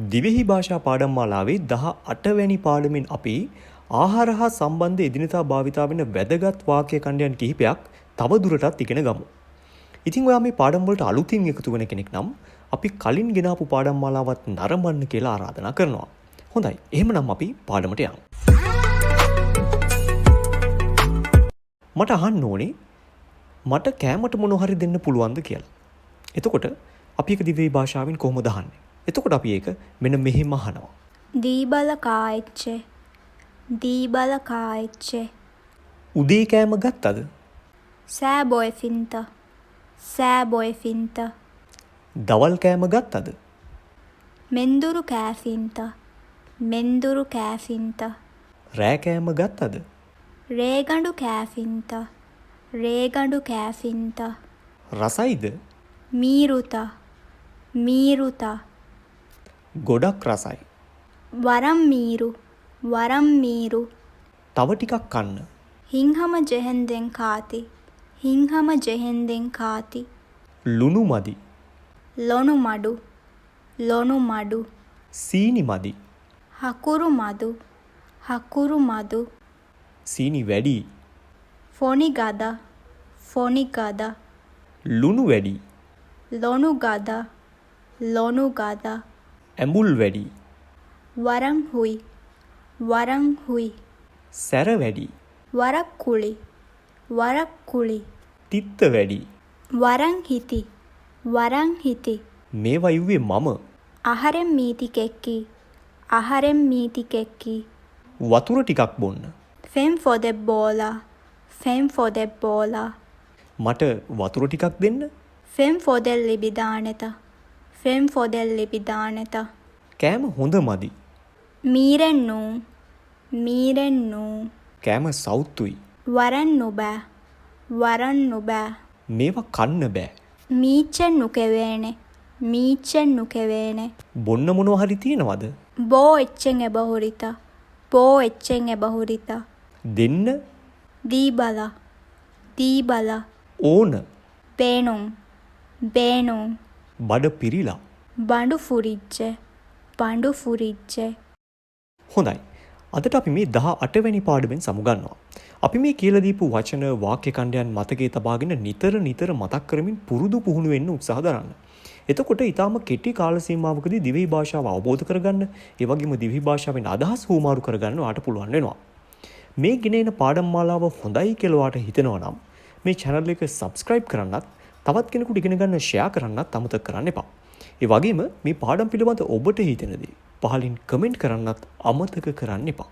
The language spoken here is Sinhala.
දිවෙහි භාෂා පාඩම් මාලාවේ 18 වැනි පාඩමෙන් අපි ආහාර හා සම්බන්ධ එදිනෙදා භාවිතා වෙන වැදගත් වාක්‍ය ඛණ්ඩයන් කිහිපයක් තව දුරටත් ඉගෙන ගමු. ඉතින් ඔයා මේ පාඩම් වලට අලුතින් එකතු වෙන කෙනෙක් නම් අපි කලින් ගෙනාපු පාඩම් මාලාවත් නරඹන්න කියලා ආරාධනා කරනවා. හොඳයි. එහෙමනම් අපි පාඩමට යමු. මට අහන්න ඕනේ මට කෑමට මොන හරි දෙන්න පුළුවන්ද කියලා. එතකොට අපි ඒක දිවෙහි භාෂාවෙන් කොහොමද අහන්නේ? එතකොට අපි ඒක මෙන්න මෙහෙම අහනවා. දීබල කාච්චේ දීබල කාච්චේ උදේ කෑම ගත්තද? සෑබොයෆින්ත දවල් කෑම ගත්තද? මෙන්දුරු කෑෆින්ත රෑ කෑම ගත්තද? රේගඬු කෑෆින්ත රසයිද? මීරුත ගොඩක් රසයි. වරම් මීරු තව ටිකක් කන්න. හිංහම ජෙහෙන්දෙන් කාති ලුණු මදි. ලොනු මඩු සීනි මදි. හකුරු මදු සීනි වැඩි. ෆොනි ගද ලුණු වැඩි. ලොනු ගද ඇඹුල් වැඩි. වරං හුයි සැර වැඩි. වරක් කුලි තිත්ත වැඩි. වරං හිති මේවා ඉව්වේ මම. අහරෙන් මීති කෙක්කි වතුර ටිකක් බොන්න. ෆෙම් ෆොදෙබ්බෝලා මට වතුර ටිකක් දෙන්න. ෆෙම් ෆොදෙල් ලිබිදානෙත කෑම හොඳ මදි. මීරෙන්නු කෑම සෞතුයි. වරන් නොබෑ මේවා කන්න බෑ. මීච්චෙන් නුකෙවේනේ බොන්න මොනවා හරි තියෙනවද? බෝ එච්චෙන් එබහුරිත දෙන්න. දීබල ඕන. බේනුම් බඩ පිරිලා. බඬු ෆුරිච්චේ හොඳයි. අදට අපි මේ 18 වැනි පාඩමෙන් සමුගන්නවා. අපි මේ කියලා දීපු වචන වාක්‍ය ඛණ්ඩයන් මතකයේ තබාගෙන නිතර මතක් කරමින් පුරුදු පුහුණු වෙන්න උත්සාහ දරන්න. එතකොට ඊටාම කෙටි කාල සීමාවකදී දිවෙහි භාෂාව අවබෝධ කරගන්න, ඒ වගේම දිවෙහි භාෂාවෙන් අදහස් හුවමාරු කරගන්න ඔයාලට පුළුවන් වෙනවා. මේ ගෙනෙන පාඩම් මාලාව හොඳයි කියලා ඔයාලට හිතෙනවා නම් මේ channel එක subscribe කරන්නත්, තවත් කෙනෙකුට ඉගෙන ගන්න share කරන්නත් අමතක කරන්න එපා. ඒ වගේම මේ පාඩම් පිළිබඳ ඔබට හිතෙන දේ පහලින් කමෙන්ට් කරන්නත් අමතක කරන්න එපා.